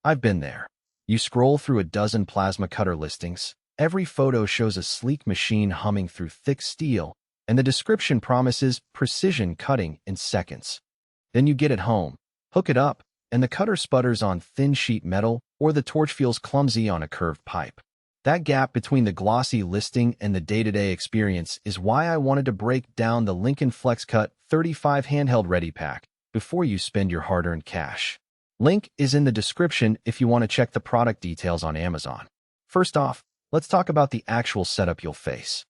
I've been there. You scroll through a dozen plasma cutter listings. Every photo shows a sleek machine humming through thick steel, and the description promises precision cutting in seconds. Then you get it home, hook it up, and the cutter sputters on thin sheet metal, or the torch feels clumsy on a curved pipe. That gap between the glossy listing and the day-to-day experience is why I wanted to break down the Lincoln FlexCut 35 handheld Ready-Pak before you spend your hard-earned cash. Link is in the description if you want to check the product details on Amazon. First off, let's talk about the actual setup you'll face.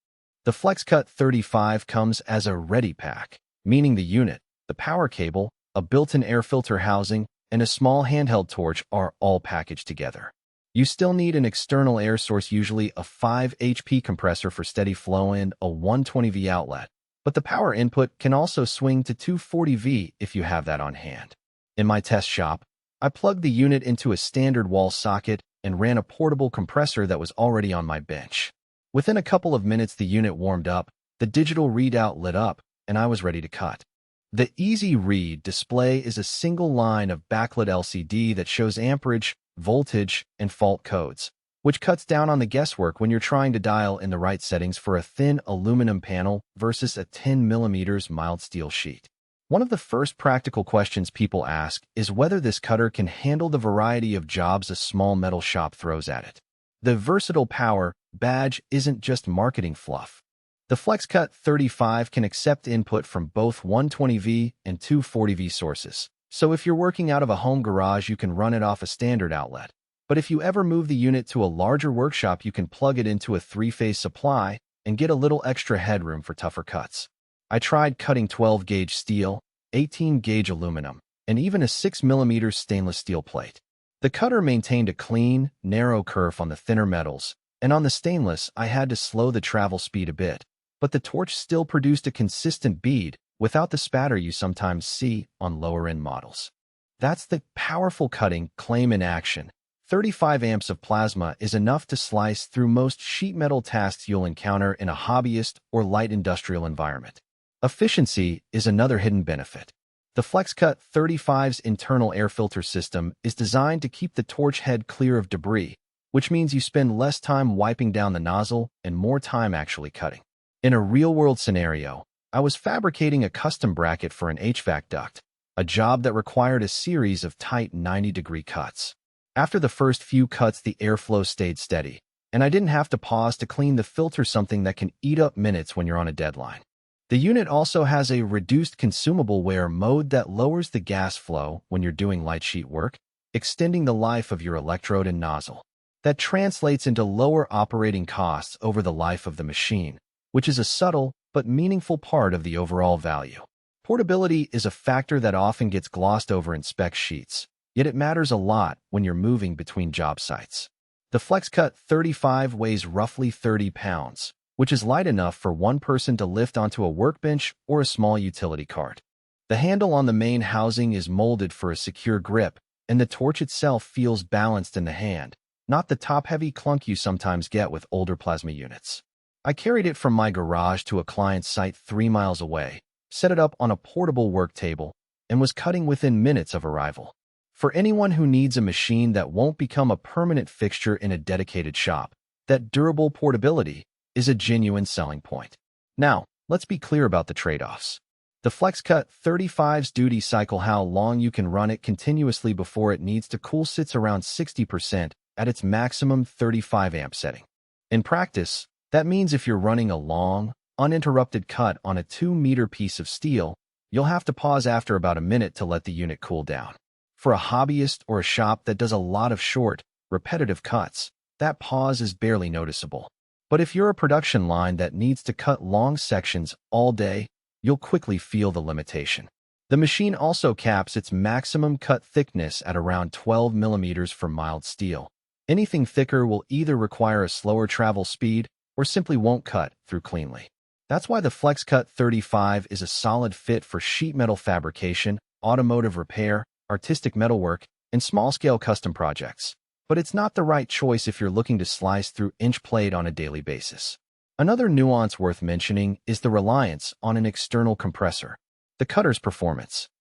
The FlexCut 35 comes as a Ready-Pak, meaning the unit, the power cable, a built-in air filter housing, and a small handheld torch are all packaged together. You still need an external air source, usually a 5 HP compressor for steady flow and a 120V outlet, but the power input can also swing to 240V if you have that on hand. In my test shop, I plugged the unit into a standard wall socket and ran a portable compressor that was already on my bench. Within a couple of minutes, the unit warmed up, the digital readout lit up, and I was ready to cut. The Easy Read display is a single line of backlit LCD that shows amperage, voltage, and fault codes, which cuts down on the guesswork when you're trying to dial in the right settings for a thin aluminum panel versus a 10mm mild steel sheet. One of the first practical questions people ask is whether this cutter can handle the variety of jobs a small metal shop throws at it. The versatile power badge isn't just marketing fluff. The FlexCut 35 can accept input from both 120V and 240V sources. So if you're working out of a home garage, you can run it off a standard outlet. But if you ever move the unit to a larger workshop, you can plug it into a 3-phase supply and get a little extra headroom for tougher cuts. I tried cutting 12-gauge steel, 18-gauge aluminum, and even a 6mm stainless steel plate. The cutter maintained a clean, narrow curve on the thinner metals, and on the stainless, I had to slow the travel speed a bit, but the torch still produced a consistent bead without the spatter you sometimes see on lower-end models. That's the powerful cutting claim in action. 35 amps of plasma is enough to slice through most sheet metal tasks you'll encounter in a hobbyist or light industrial environment. Efficiency is another hidden benefit. The FlexCut 35's internal air filter system is designed to keep the torch head clear of debris, which means you spend less time wiping down the nozzle and more time actually cutting. In a real-world scenario, I was fabricating a custom bracket for an HVAC duct, a job that required a series of tight 90-degree cuts. After the first few cuts, the airflow stayed steady, and I didn't have to pause to clean the filter, something that can eat up minutes when you're on a deadline. The unit also has a reduced consumable wear mode that lowers the gas flow when you're doing light sheet work, extending the life of your electrode and nozzle. That translates into lower operating costs over the life of the machine, which is a subtle but meaningful part of the overall value. Portability is a factor that often gets glossed over in spec sheets, yet it matters a lot when you're moving between job sites. The FlexCut 35 weighs roughly 30 pounds, which is light enough for one person to lift onto a workbench or a small utility cart. The handle on the main housing is molded for a secure grip, and the torch itself feels balanced in the hand, not the top-heavy clunk you sometimes get with older plasma units. I carried it from my garage to a client's site 3 miles away, set it up on a portable work table, and was cutting within minutes of arrival. For anyone who needs a machine that won't become a permanent fixture in a dedicated shop, that durable portability is a genuine selling point. Now, let's be clear about the trade-offs. The FlexCut 35's duty cycle, how long you can run it continuously before it needs to cool, sits around 60% at its maximum 35 amp setting. In practice, that means if you're running a long, uninterrupted cut on a 2-meter piece of steel, you'll have to pause after about a minute to let the unit cool down. For a hobbyist or a shop that does a lot of short, repetitive cuts, that pause is barely noticeable. But if you're a production line that needs to cut long sections all day, you'll quickly feel the limitation. The machine also caps its maximum cut thickness at around 12 millimeters for mild steel. Anything thicker will either require a slower travel speed or simply won't cut through cleanly. That's why the FlexCut 35 is a solid fit for sheet metal fabrication, automotive repair, artistic metalwork, and small-scale custom projects. But it's not the right choice if you're looking to slice through inch plate on a daily basis. Another nuance worth mentioning is the reliance on an external compressor. The cutter's performance,